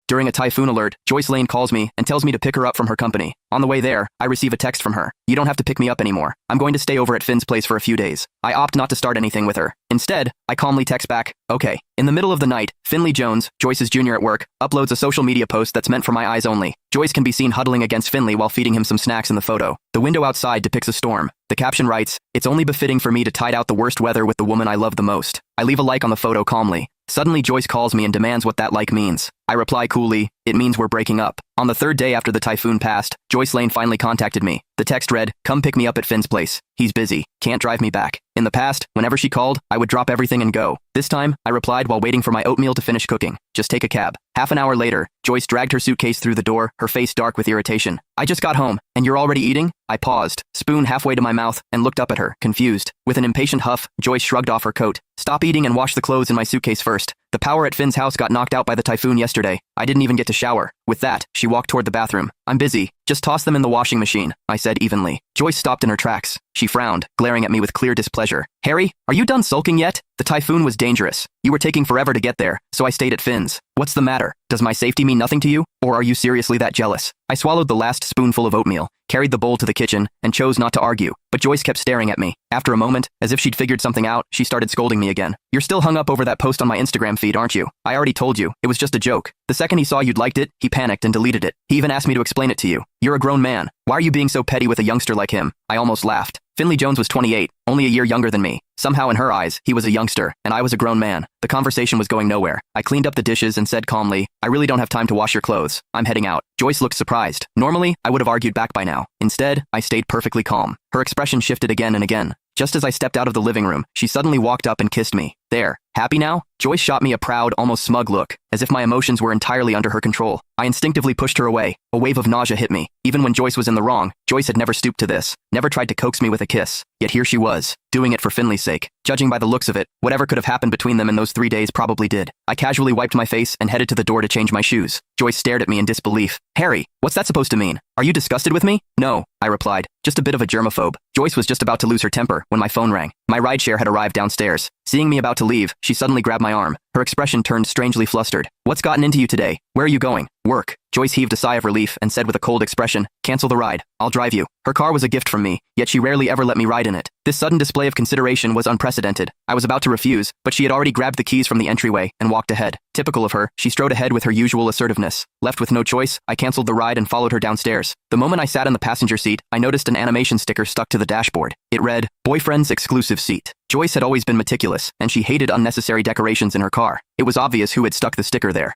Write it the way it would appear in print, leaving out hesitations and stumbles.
During a typhoon alert, Joyce Lane calls me and tells me to pick her up from her company. On the way there, I receive a text from her. You don't have to pick me up anymore. I'm going to stay over at Finn's place for a few days. I opt not to start anything with her. Instead, I calmly text back, okay. In the middle of the night, Finley Jones, Joyce's junior at work, uploads a social media post that's meant for my eyes only. Joyce can be seen huddling against Finley while feeding him some snacks in the photo. The window outside depicts a storm. The caption writes, "It's only befitting for me to tide out the worst weather with the woman I love the most." I leave a like on the photo calmly. Suddenly, Joyce calls me and demands what that like means. I reply coolly, "It means we're breaking up." On the third day after the typhoon passed, Joyce Lane finally contacted me. The text read, "Come pick me up at Finn's place. He's busy. Can't drive me back." In the past, whenever she called, I would drop everything and go. This time, I replied while waiting for my oatmeal to finish cooking. "Just take a cab." Half an hour later, Joyce dragged her suitcase through the door, her face dark with irritation. "I just got home, and you're already eating?" I paused, spoon halfway to my mouth, and looked up at her, confused. With an impatient huff, Joyce shrugged off her coat. "Stop eating and wash the clothes in my suitcase first. The power at Finn's house got knocked out by the typhoon yesterday. I didn't even get to shower." With that, she walked toward the bathroom. "I'm busy. Just toss them in the washing machine," I said evenly. Joyce stopped in her tracks. She frowned, glaring at me with clear displeasure. "Harry, are you done sulking yet? The typhoon was dangerous. You were taking forever to get there, so I stayed at Finn's. What's the matter? Does my safety mean nothing to you? Or are you seriously that jealous?" I swallowed the last spoonful of oatmeal, carried the bowl to the kitchen, and chose not to argue, but Joyce kept staring at me. After a moment, as if she'd figured something out, she started scolding me again. "You're still hung up over that post on my Instagram feed, aren't you? I already told you, it was just a joke. The second he saw you'd liked it, he panicked and deleted it. He even asked me to explain it to you. You're a grown man. Why are you being so petty with a youngster like him?" I almost laughed. Finley Jones was 28, only a year younger than me. Somehow in her eyes, he was a youngster, and I was a grown man. The conversation was going nowhere. I cleaned up the dishes and said calmly, "I really don't have time to wash your clothes. I'm heading out." Joyce looked surprised. Normally, I would have argued back by now. Instead, I stayed perfectly calm. Her expression shifted again and again. Just as I stepped out of the living room, she suddenly walked up and kissed me. "There. Happy now?" Joyce shot me a proud, almost smug look, as if my emotions were entirely under her control. I instinctively pushed her away. A wave of nausea hit me. Even when Joyce was in the wrong, Joyce had never stooped to this, never tried to coax me with a kiss. Yet here she was, doing it for Finley's sake. Judging by the looks of it, whatever could have happened between them in those 3 days probably did. I casually wiped my face and headed to the door to change my shoes. Joyce stared at me in disbelief. "Harry, what's that supposed to mean? Are you disgusted with me?" "No," I replied, "just a bit of a germaphobe." Joyce was just about to lose her temper when my phone rang. My rideshare had arrived downstairs. Seeing me about to leave, she suddenly grabbed my arm. Her expression turned strangely flustered. "What's gotten into you today? Where are you going?" "Work." Joyce heaved a sigh of relief and said with a cold expression, "Cancel the ride. I'll drive you." Her car was a gift from me, yet she rarely ever let me ride in it. This sudden display of consideration was unprecedented. I was about to refuse, but she had already grabbed the keys from the entryway and walked ahead. Typical of her, she strode ahead with her usual assertiveness. Left with no choice, I canceled the ride and followed her downstairs. The moment I sat in the passenger seat, I noticed an animation sticker stuck to the dashboard. It read, "Boyfriend's exclusive seat." Joyce had always been meticulous, and she hated unnecessary decorations in her car. It was obvious who had stuck the sticker there.